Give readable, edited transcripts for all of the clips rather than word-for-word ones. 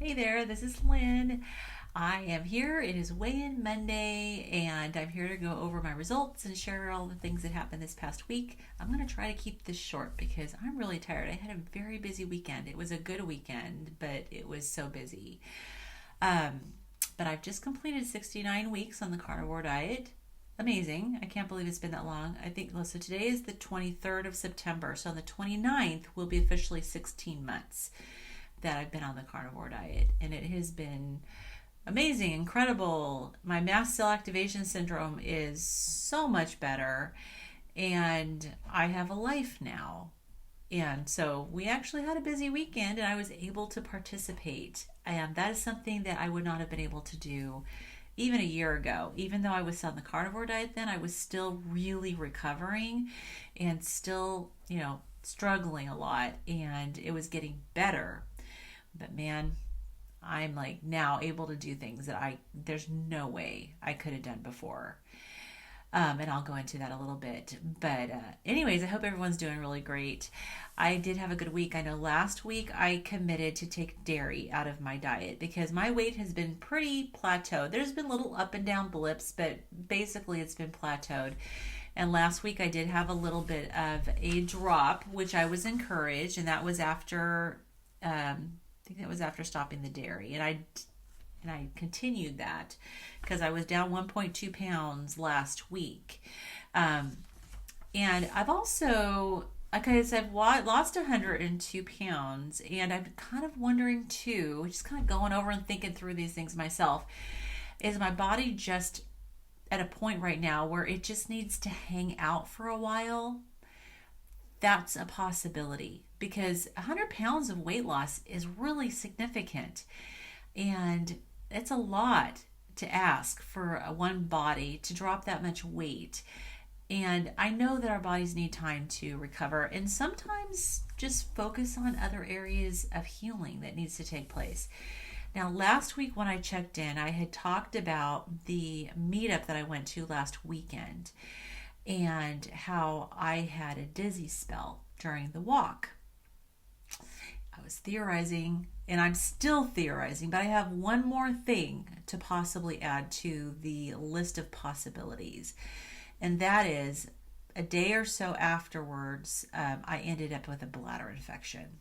Hey there, this is Lynn. I am here. It is weigh-in Monday, and I'm here to go over my results and share all the things that happened this past week. I'm going to try to keep this short because I'm really tired. I had a very busy weekend. It was a good weekend, but it was so busy. Um, but I've just completed 69 weeks on the carnivore diet. Amazing. I can't believe it's been that long. I think, well, so today is the 23rd of September. So on the 29th will be officially 16 months that I've been on the carnivore diet, and it has been amazing, incredible. My mast cell activation syndrome is so much better, and I have a life now. And so we actually had a busy weekend, and I was able to participate. And that is something that I would not have been able to do even a year ago. Even though I was on the carnivore diet then, I was still really recovering and still, struggling a lot. And it was getting better. But man, I'm like now able to do things that there's no way I could have done before. And I'll go into that a little bit. But, anyways, I hope everyone's doing really great. I did have a good week. I know last week I committed to take dairy out of my diet because my weight has been pretty plateaued. There's been little up and down blips, but basically it's been plateaued. And last week I did have a little bit of a drop, which I was encouraged, and that was after I think that was after stopping the dairy, and I continued that because I was down 1.2 pounds last week. Um, and I've also, like I said, lost 102 pounds, and I'm kind of wondering too, just kind of going over and thinking through these things myself, is my body just at a point right now where it just needs to hang out for a while? That's a possibility because 100 pounds of weight loss is really significant, and it's a lot to ask for one body to drop that much weight. And I know that our bodies need time to recover and sometimes just focus on other areas of healing that needs to take place. Now, last week when I checked in, I had talked about the meetup that I went to last weekend and how I had a dizzy spell during the walk. I was theorizing, and I'm still theorizing, but I have one more thing to possibly add to the list of possibilities, and that is a day or so afterwards, I ended up with a bladder infection.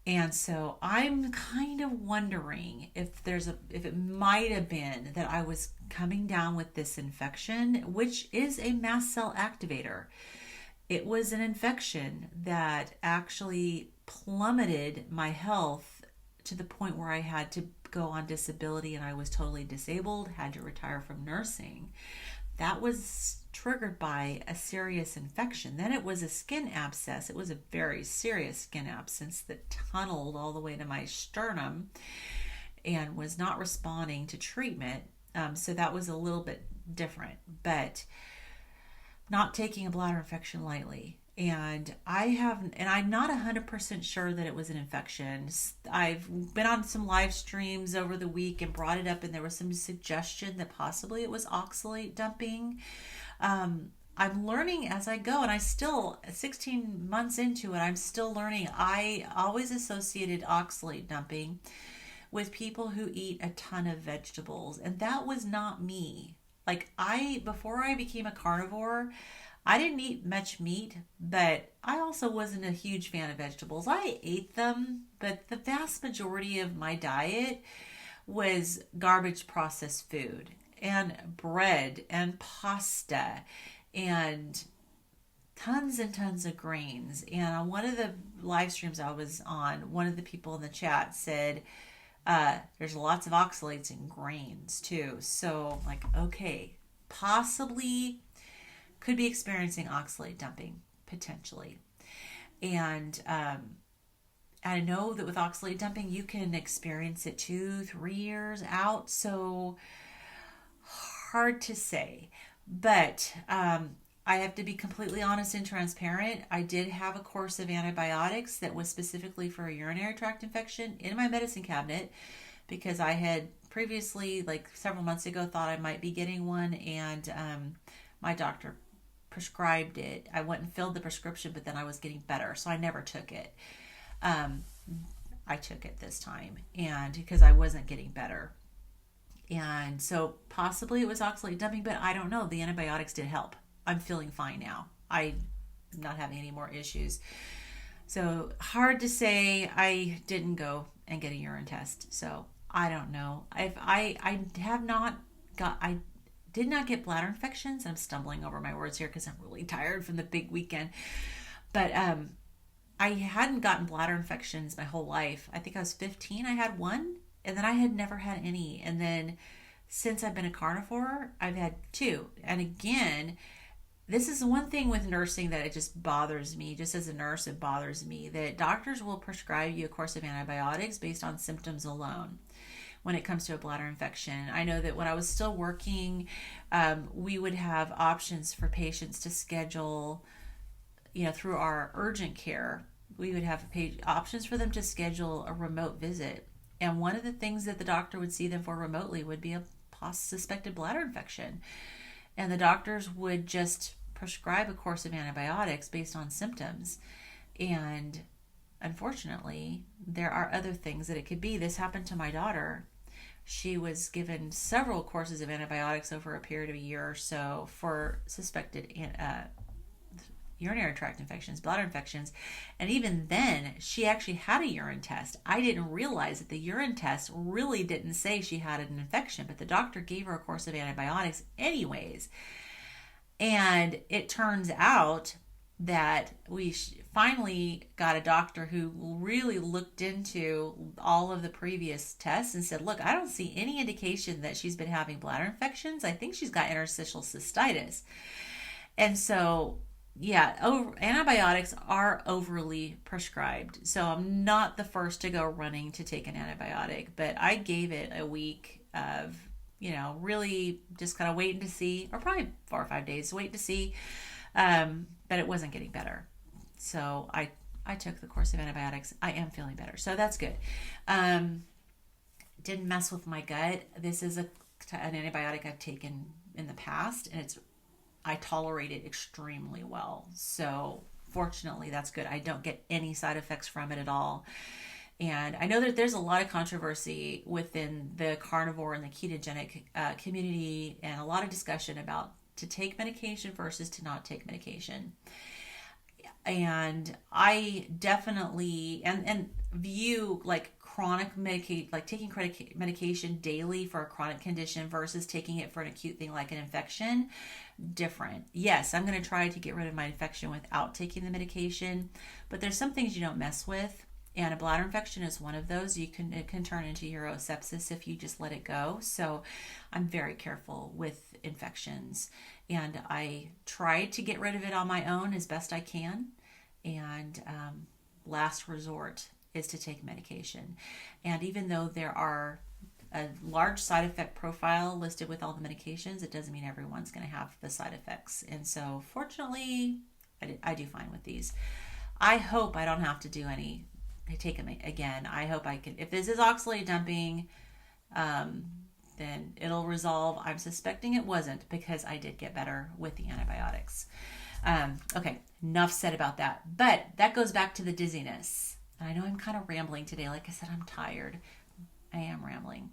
And so I'm kind of wondering if it might have been that I was coming down with this infection, which is a mast cell activator. It was an infection that actually plummeted my health to the point where I had to go on disability and I was totally disabled, had to retire from nursing. That was triggered by a serious infection. Then it was a skin abscess. It was a very serious skin abscess that tunneled all the way to my sternum and was not responding to treatment. So that was a little bit different, but not taking a bladder infection lightly. And I'm not 100% sure that it was an infection. I've been on some live streams over the week and brought it up, and there was some suggestion that possibly it was oxalate dumping. I'm learning as I go, and 16 months into it, I'm still learning. I always associated oxalate dumping with people who eat a ton of vegetables, and that was not me. Before I became a carnivore, I didn't eat much meat, but I also wasn't a huge fan of vegetables. I ate them, but the vast majority of my diet was garbage processed food and bread and pasta and tons and tons of grains. And on one of the live streams I was on, one of the people in the chat said, there's lots of oxalates in grains too. So, like, okay, possibly could be experiencing oxalate dumping potentially. And I know that with oxalate dumping, you can experience it 2, 3 years out. So hard to say. But I have to be completely honest and transparent. I did have a course of antibiotics that was specifically for a urinary tract infection in my medicine cabinet because I had previously, like several months ago, thought I might be getting one, and my doctor prescribed it. I went and filled the prescription, but then I was getting better, so I never took it. Um, I took it this time, and because I wasn't getting better. And so possibly it was oxalate dumping, but I don't know. The antibiotics did help. I'm feeling fine now. I'm not having any more issues. So hard to say. I didn't go and get a urine test. So I don't know. If I have not got, I did not get bladder infections. I'm stumbling over my words here because I'm really tired from the big weekend. But I hadn't gotten bladder infections my whole life. I think I was 15. I had one, and then I had never had any. And then since I've been a carnivore, I've had two. And again, this is one thing with nursing that it just bothers me. Just as a nurse, it bothers me that doctors will prescribe you a course of antibiotics based on symptoms alone when it comes to a bladder infection. I know that when I was still working, we would have options for patients to schedule, through our urgent care. We would have options for them to schedule a remote visit. And one of the things that the doctor would see them for remotely would be a suspected bladder infection. And the doctors would just prescribe a course of antibiotics based on symptoms. And unfortunately, there are other things that it could be. This happened to my daughter. She was given several courses of antibiotics over a period of a year or so for suspected urinary tract infections, bladder infections. And even then, she actually had a urine test. I didn't realize that the urine test really didn't say she had an infection, but the doctor gave her a course of antibiotics anyways. And it turns out that we finally got a doctor who really looked into all of the previous tests and said, look, I don't see any indication that she's been having bladder infections. I think she's got interstitial cystitis. And so antibiotics are overly prescribed. So I'm not the first to go running to take an antibiotic, but I gave it a week of, really just kind of waiting to see, or probably 4 or 5 days waiting to see. But it wasn't getting better. So I took the course of antibiotics. I am feeling better. So that's good. Didn't mess with my gut. This is an antibiotic I've taken in the past, and I tolerate it extremely well. So fortunately, that's good. I don't get any side effects from it at all. And I know that there's a lot of controversy within the carnivore and the ketogenic community, and a lot of discussion about to take medication versus to not take medication. And I definitely and view like chronic taking medication daily for a chronic condition versus taking it for an acute thing like an infection, different. Yes, I'm going to try to get rid of my infection without taking the medication, but there's some things you don't mess with, and a bladder infection is one of those. It can turn into urosepsis if you just let it go. So I'm very careful with infections, and I try to get rid of it on my own as best I can. And last resort is to take medication. And even though there are a large side effect profile listed with all the medications, it doesn't mean everyone's going to have the side effects. And so fortunately, I do fine with these. I hope I don't have to take them again. I hope I can, if this is oxalate dumping, then it'll resolve. I'm suspecting it wasn't, because I did get better with the antibiotics. Okay, enough said about that. But that goes back to the dizziness. I know I'm kind of rambling today. Like I said, I'm tired. I am rambling.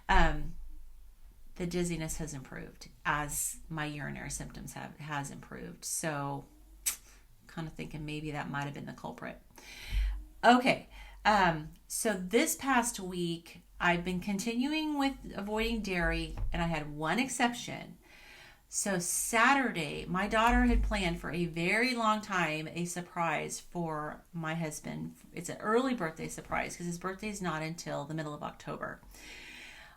The dizziness has improved as my urinary symptoms has improved. So kind of thinking maybe that might have been the culprit. Okay, so this past week, I've been continuing with avoiding dairy, and I had one exception. So Saturday, my daughter had planned for a very long time a surprise for my husband. It's an early birthday surprise because his birthday is not until the middle of October.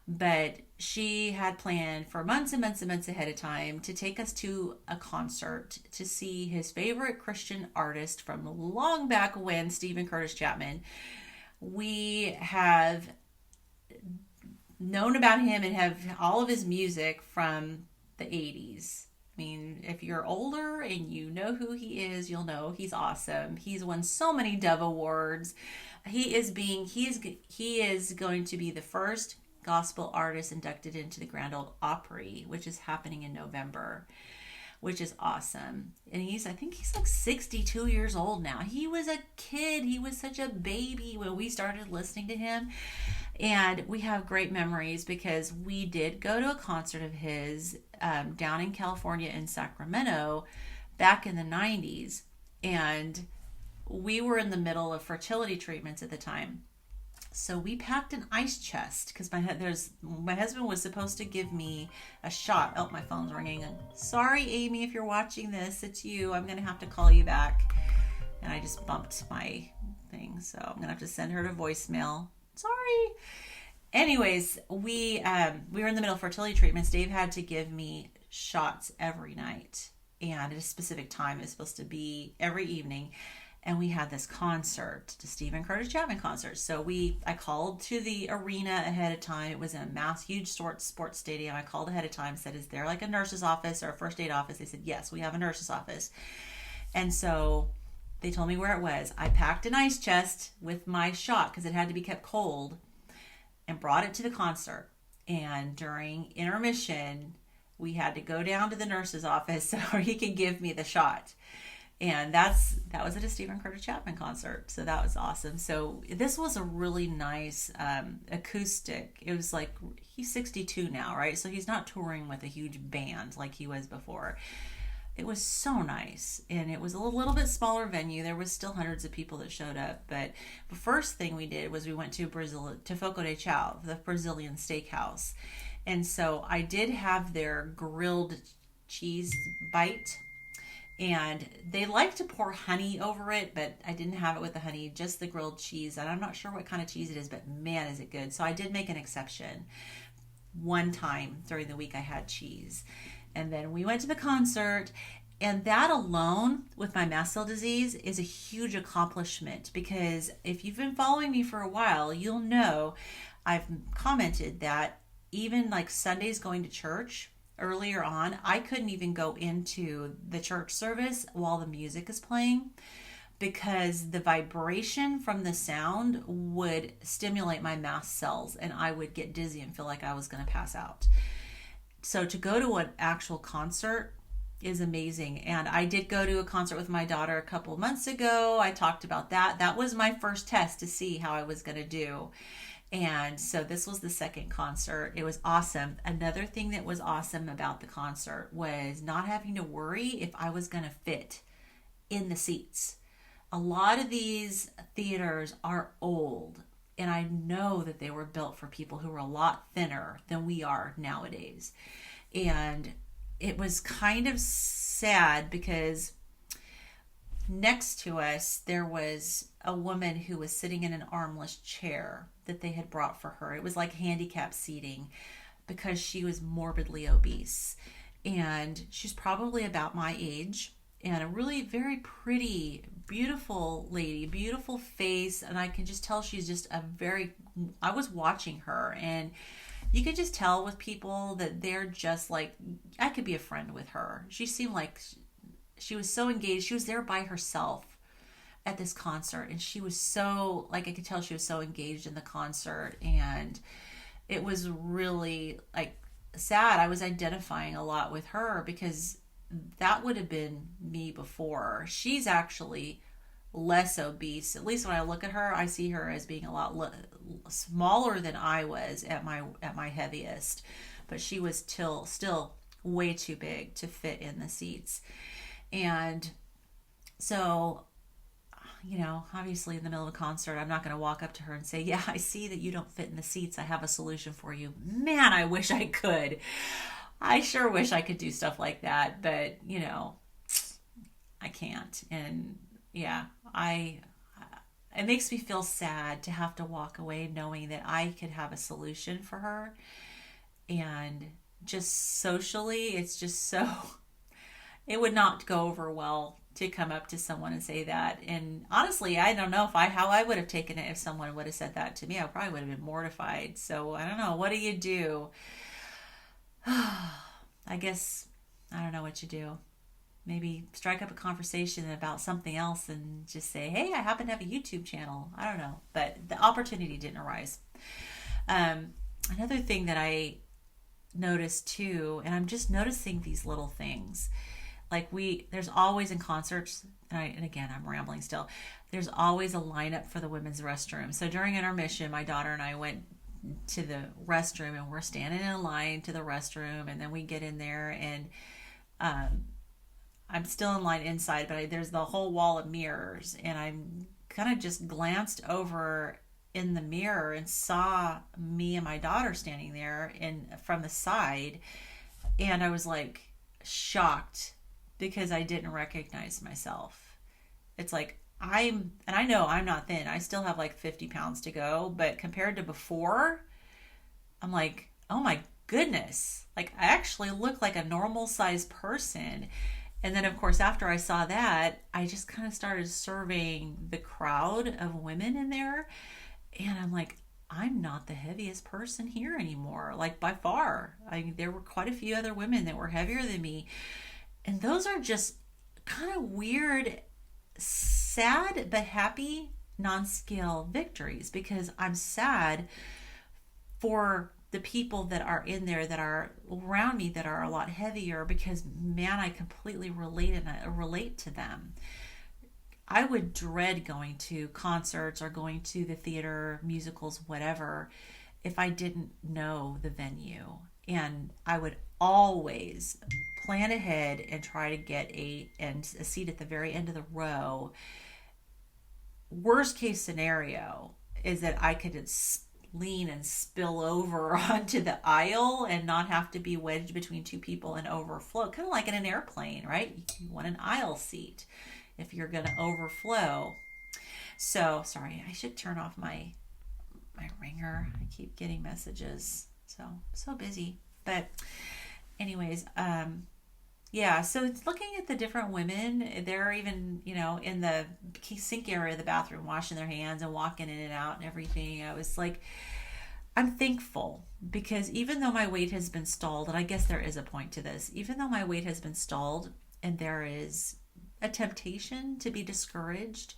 But she had planned for months and months and months ahead of time to take us to a concert to see his favorite Christian artist from long back when, Stephen Curtis Chapman. We have known about him and have all of his music from the 80s. I mean, if you're older and you know who he is, you'll know he's awesome. He's won so many Dove Awards. He is going to be the first gospel artist inducted into the Grand Ole Opry, which is happening in November. which is awesome. And I think he's like 62 years old now. He was a kid. He was such a baby when we started listening to him. And we have great memories because we did go to a concert of his down in California in Sacramento back in the 90s. And we were in the middle of fertility treatments at the time. So we packed an ice chest because my husband was supposed to give me a shot. Oh, my phone's ringing. Sorry, Amy, if you're watching this, it's you. I'm going to have to call you back. And I just bumped my thing, so I'm going to have to send her to voicemail. Sorry. Anyways, we were in the middle of fertility treatments. Dave had to give me shots every night, and at a specific time. It's supposed to be every evening. And we had this concert, the Stephen Curtis Chapman concert. So I called to the arena ahead of time. It was in a huge sports stadium. I called ahead of time, said, is there like a nurse's office or a first aid office? They said, yes, we have a nurse's office. And so they told me where it was. I packed an ice chest with my shot because it had to be kept cold and brought it to the concert. And during intermission, we had to go down to the nurse's office so he could give me the shot. And that was at a Stephen Curtis Chapman concert. So that was awesome. So this was a really nice acoustic. It was like, he's 62 now, right? So he's not touring with a huge band like he was before. It was so nice. And it was a little bit smaller venue. There was still hundreds of people that showed up. But the first thing we did was we went to Fogo de Chao, the Brazilian steakhouse. And so I did have their grilled cheese bite. And they like to pour honey over it, but I didn't have it with the honey, just the grilled cheese. And I'm not sure what kind of cheese it is, but man, is it good. So I did make an exception. One time during the week I had cheese. And then we went to the concert, and that alone with my mast cell disease is a huge accomplishment, because if you've been following me for a while, you'll know I've commented that even like Sundays going to church, earlier on, I couldn't even go into the church service while the music is playing because the vibration from the sound would stimulate my mast cells and I would get dizzy and feel like I was going to pass out. So to go to an actual concert is amazing. And I did go to a concert with my daughter a couple of months ago. I talked about that. That was my first test to see how I was going to do. And so this was the second concert. It was awesome. Another thing that was awesome about the concert was not having to worry if I was going to fit in the seats. A lot of these theaters are old, and I know that they were built for people who were a lot thinner than we are nowadays. And it was kind of sad because next to us, there was a woman who was sitting in an armless chair that they had brought for her. It was like handicap seating because she was morbidly obese. And she's probably about my age and a really very pretty, beautiful lady, beautiful face. And I can just tell she's just I was watching her, and you could just tell with people that they're just like, I could be a friend with her. She seemed like she was so engaged. She was there by herself at this concert, and she was so, like, I could tell she was so engaged in the concert, and it was really like sad. I was identifying a lot with her because that would have been me before. She's actually less obese. At least when I look at her, I see her as being a lot smaller than I was at my heaviest, but she was still way too big to fit in the seats. And so, obviously in the middle of a concert, I'm not going to walk up to her and say, yeah, I see that you don't fit in the seats. I have a solution for you. Man, I wish I could. I sure wish I could do stuff like that, but, I can't. And yeah, it makes me feel sad to have to walk away knowing that I could have a solution for her. And just socially, it's just so, it would not go over well to come up to someone and say that. And honestly, I don't know how I would have taken it if someone would have said that to me. I probably would have been mortified. So I don't know. What do you do? I guess I don't know what you do. Maybe strike up a conversation about something else and just say, hey, I happen to have a YouTube channel. I don't know. But the opportunity didn't arise. Another thing that I noticed too, and I'm just noticing these little things, Like there's always in concerts, and again, I'm rambling still. There's always a lineup for the women's restroom. So during intermission, my daughter and I went to the restroom, and we're standing in line to the restroom, and then we get in there, and um, I'm still in line inside, but there's the whole wall of mirrors, and I'm kind of just glanced over in the mirror and saw me and my daughter standing there in from the side, and I was like shocked because I didn't recognize myself. It's like and I know I'm not thin. I still have like 50 pounds to go, but compared to before, I'm like, oh my goodness, like I actually look like a normal sized person. And then, of course, after I saw that, I just kind of started surveying the crowd of women in there. And I'm like, I'm not the heaviest person here anymore, like by far. There were quite a few other women that were heavier than me. And those are just kind of weird, sad, but happy non-scale victories, because I'm sad for the people that are in there that are around me that are a lot heavier, because man, I completely relate, and I relate to them. I would dread going to concerts or going to the theater, musicals, whatever, if I didn't know the venue. And I would always plan ahead and try to get a seat at the very end of the row. Worst case scenario is that I could lean and spill over onto the aisle and not have to be wedged between two people and overflow. Kind of like in an airplane, right? You want an aisle seat if you're going to overflow. So, sorry, I should turn off my ringer. I keep getting messages. So busy. But anyways, yeah, so it's looking at the different women. They're even, in the sink area of the bathroom, washing their hands and walking in and out and everything. I was like, I'm thankful, because even though my weight has been stalled, and I guess there is a point to this, even though my weight has been stalled and there is a temptation to be discouraged,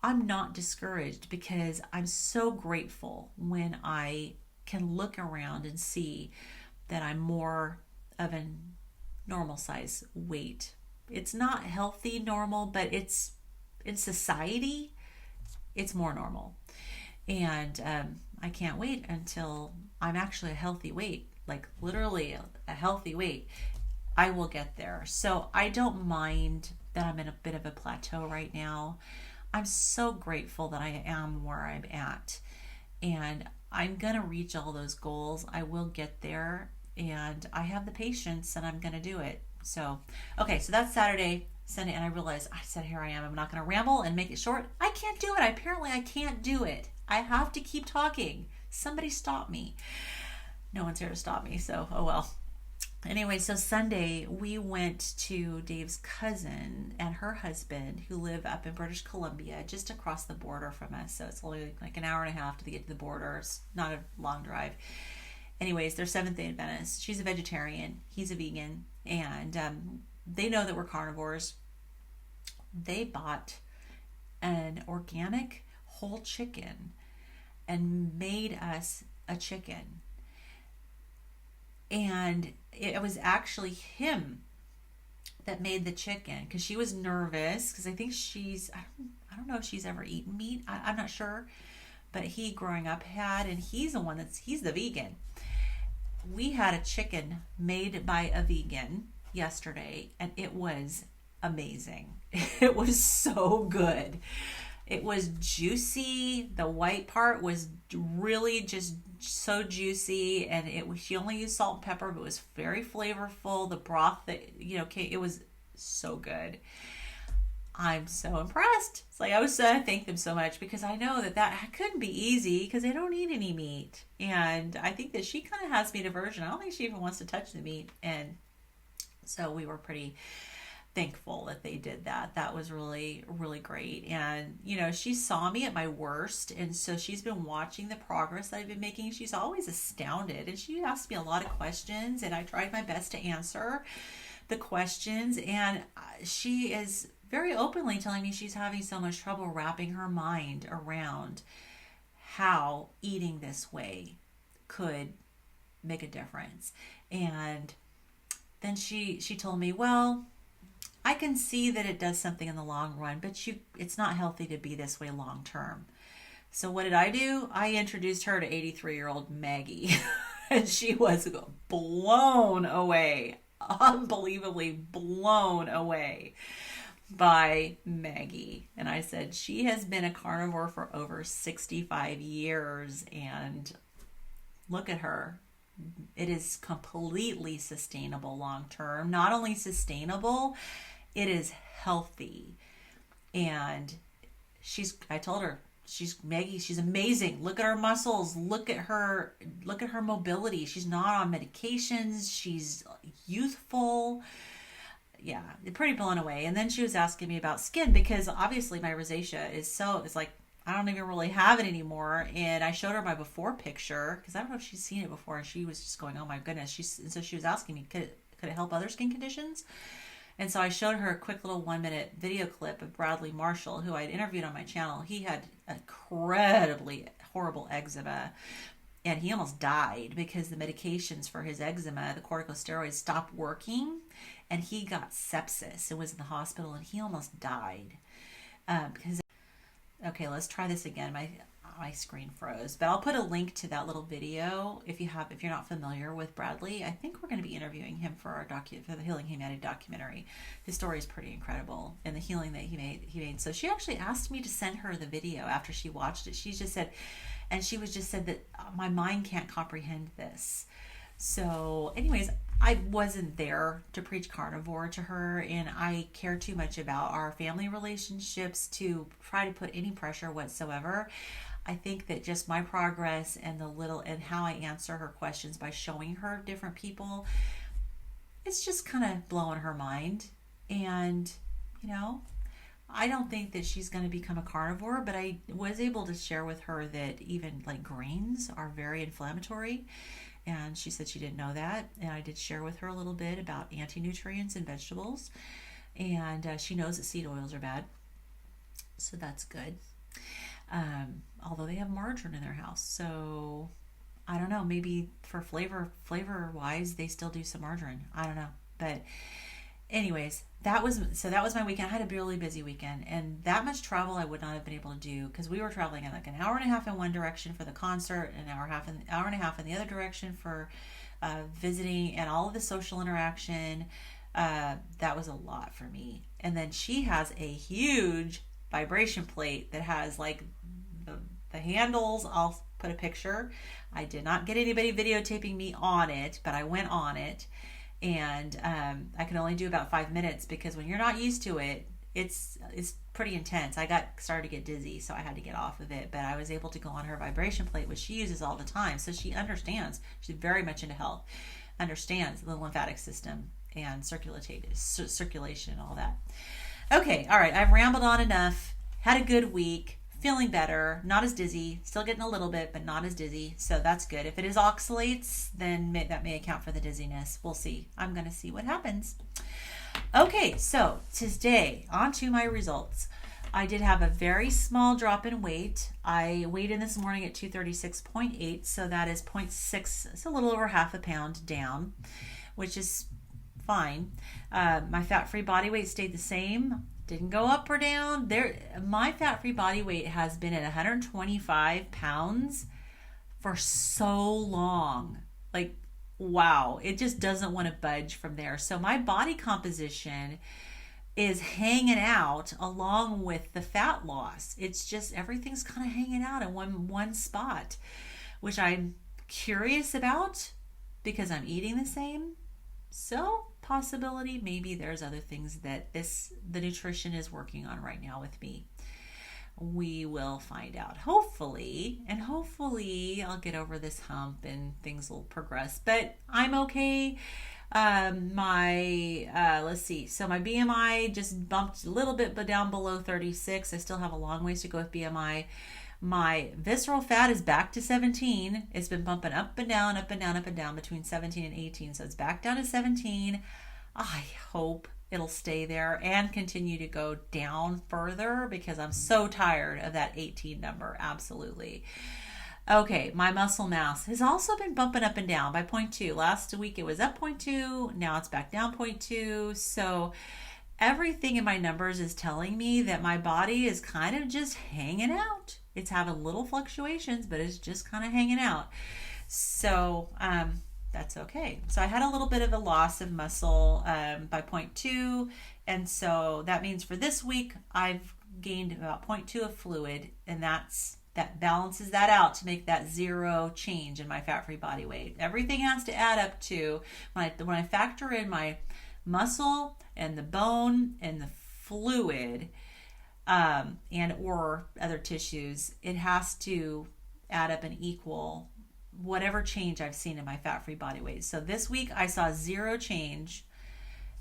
I'm not discouraged, because I'm so grateful when I can look around and see that I'm more of a normal size weight. It's not healthy normal, but it's in society, it's more normal. And I can't wait until I'm actually a healthy weight, like literally a healthy weight. I will get there. So I don't mind that I'm in a bit of a plateau right now. I'm so grateful that I am where I'm at. And I'm going to reach all those goals. I will get there. And I have the patience, and I'm going to do it. So, okay, so that's Saturday, Sunday, and I realized, I said, here I am. I'm not going to ramble and make it short. I can't do it. Apparently, I can't do it. I have to keep talking. Somebody stop me. No one's here to stop me, so oh well. Anyway, so Sunday we went to Dave's cousin and her husband, who live up in British Columbia, just across the border from us. So it's only like an hour and a half to get to the border. It's not a long drive. Anyways, they're Seventh-day Adventists. She's a vegetarian. He's a vegan. And they know that we're carnivores. They bought an organic whole chicken and made us a chicken. And it was actually him that made the chicken, because she was nervous, because I think I don't know if she's ever eaten meat. I'm not sure. But he, growing up, had, and he's the vegan. We had a chicken made by a vegan yesterday, and it was amazing. It was so good. It was juicy. The white part was really just so juicy, and she only used salt and pepper, but it was very flavorful. The broth that it was so good. I'm so impressed. It's like I thank them so much, because I know that couldn't be easy, because they don't eat any meat, and I think that she kind of has meat aversion. I don't think she even wants to touch the meat, and so we were pretty thankful that they did that. That was really, really great. And she saw me at my worst, and so she's been watching the progress that I've been making. She's always astounded, and she asked me a lot of questions, and I tried my best to answer the questions, and she is very openly telling me she's having so much trouble wrapping her mind around how eating this way could make a difference. And then she told me, well, I can see that it does something in the long run, but it's not healthy to be this way long term. So what did I do? I introduced her to 83-year-old Maggie, and she was blown away, unbelievably blown away by Maggie. And I said, she has been a carnivore for over 65 years, and look at her. It is completely sustainable long term. Not only sustainable, it is healthy. And I told her, Maggie, she's amazing. Look at her muscles. Look at her mobility. She's not on medications. She's youthful. Yeah, pretty blown away. And then she was asking me about skin, because obviously my rosacea it's like, I don't even really have it anymore. And I showed her my before picture, because I don't know if she's seen it before, and she was just going, oh my goodness. So she was asking me, could it help other skin conditions? And so I showed her a quick little 1-minute video clip of Bradley Marshall, who I'd interviewed on my channel. He had incredibly horrible eczema, and he almost died because the medications for his eczema, the corticosteroids, stopped working, and he got sepsis and was in the hospital, and he almost died. Okay, let's try this again. My screen froze, but I'll put a link to that little video if you're not familiar with Bradley. I think we're going to be interviewing him for for the Healing Humanity documentary. His story is pretty incredible, and the healing that he made. So she actually asked me to send her the video after she watched it. She just said that my mind can't comprehend this. So anyways, I wasn't there to preach carnivore to her, and I care too much about our family relationships to try to put any pressure whatsoever. I think that just my progress and how I answer her questions by showing her different people, it's just kind of blowing her mind. And, I don't think that she's going to become a carnivore, but I was able to share with her that even like grains are very inflammatory. And she said she didn't know that. And I did share with her a little bit about anti-nutrients in vegetables. And she knows that seed oils are bad. So that's good. Although they have margarine in their house. So I don't know, maybe for flavor wise, they still do some margarine. I don't know. But anyways, that was my weekend. I had a really busy weekend, and that much travel I would not have been able to do, because we were traveling in like an hour and a half in one direction for the concert, an hour and a half in the other direction for visiting, and all of the social interaction. That was a lot for me. And then she has a huge vibration plate that has like the handles. I'll put a picture. I did not get anybody videotaping me on it, but I went on it. And I could only do about 5 minutes, because when you're not used to it, it's pretty intense. I started to get dizzy, so I had to get off of it. But I was able to go on her vibration plate, which she uses all the time. So she understands. She's very much into health, understands the lymphatic system and circulation and all that. Okay, all right. I've rambled on enough. Had a good week. Feeling better, not as dizzy, still getting a little bit, but not as dizzy. So that's good. If it is oxalates, then that may account for the dizziness. We'll see. I'm going to see what happens. Okay, so today, on to my results. I did have a very small drop in weight. I weighed in this morning at 236.8, so that is 0.6, it's a little over half a pound down, which is fine. My fat-free body weight stayed the same. Didn't go up or down. My fat-free body weight has been at 125 pounds for so long. Like, wow. It just doesn't want to budge from there. So my body composition is hanging out along with the fat loss. It's just everything's kind of hanging out in one spot, which I'm curious about because I'm eating the same. So possibility, maybe there's other things that the nutrition is working on right now with me. We will find out. Hopefully I'll get over this hump and things will progress. But I'm okay. Let's see. So my BMI just bumped a little bit, but down below 36. I still have a long ways to go with BMI. My visceral fat is back to 17. It's been bumping up and down, up and down, up and down between 17 and 18. So it's back down to 17. I hope it'll stay there and continue to go down further, because I'm so tired of that 18 number. Absolutely. Okay, my muscle mass has also been bumping up and down by 0.2. Last week it was up 0.2. Now it's back down 0.2. So everything in my numbers is telling me that my body is kind of just hanging out. It's having little fluctuations, but it's just kind of hanging out. So that's okay. So I had a little bit of a loss of muscle by 0.2. And so that means for this week, I've gained about 0.2 of fluid, and that balances that out to make that 0 change in my fat-free body weight. Everything has to add up to, when I factor in my muscle and the bone and the fluid and or other tissues, it has to add up and equal whatever change I've seen in my fat-free body weight. So this week I saw 0 change,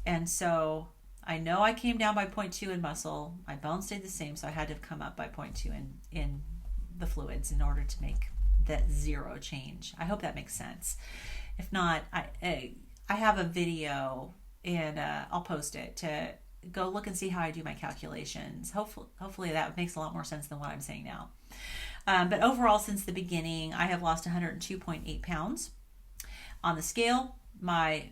and so I know I came down by 0.2 in muscle. My bone stayed the same, so I had to come up by 0.2 in the fluids in order to make that 0 change. I hope that makes sense. If not, I have a video, and I'll post it to go look and see how I do my calculations. Hopefully that makes a lot more sense than what I'm saying now. But overall, since the beginning, I have lost 102.8 pounds. On the scale, my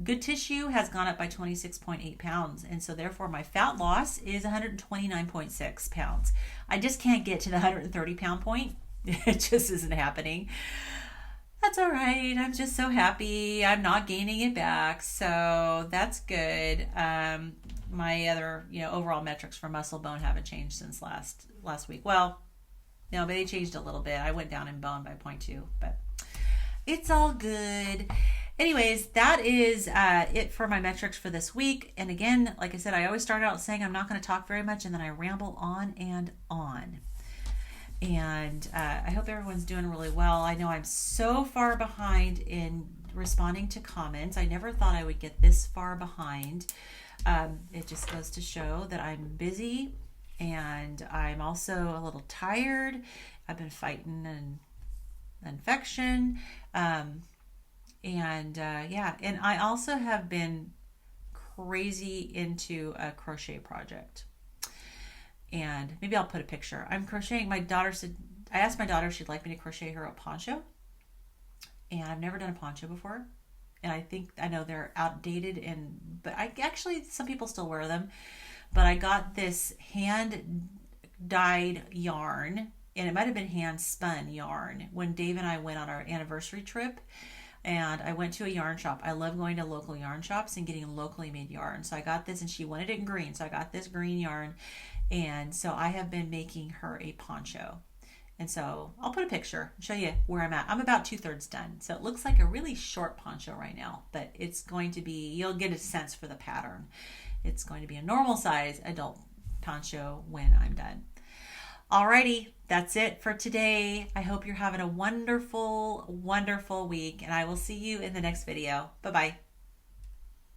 good tissue has gone up by 26.8 pounds. And so therefore my fat loss is 129.6 pounds. I just can't get to the 130 pound point. It just isn't happening. That's all right. I'm just so happy I'm not gaining it back. So that's good. My other, overall metrics for muscle bone haven't changed since last week. Well, no, but they changed a little bit. I went down in bone by 0.2, but it's all good. Anyways, that is it for my metrics for this week. And again, like I said, I always start out saying I'm not going to talk very much, and then I ramble on and on. And I hope everyone's doing really well. I know I'm so far behind in responding to comments. I never thought I would get this far behind. It just goes to show that I'm busy, and I'm also a little tired. I've been fighting an infection. And I also have been crazy into a crochet project. And maybe I'll put a picture. I'm crocheting. I asked my daughter if she'd like me to crochet her a poncho. And I've never done a poncho before. And I know they're outdated, but some people still wear them. But I got this hand dyed yarn, and it might have been hand spun yarn, when Dave and I went on our anniversary trip. And I went to a yarn shop. I love going to local yarn shops and getting locally made yarn. So I got this, and she wanted it in green. So I got this green yarn. And so I have been making her a poncho. And so I'll put a picture and show you where I'm at. I'm about 2/3 done. So it looks like a really short poncho right now, but it's going to be, you'll get a sense for the pattern. It's going to be a normal size adult poncho when I'm done. Alrighty, that's it for today. I hope you're having a wonderful, wonderful week, and I will see you in the next video. Bye-bye.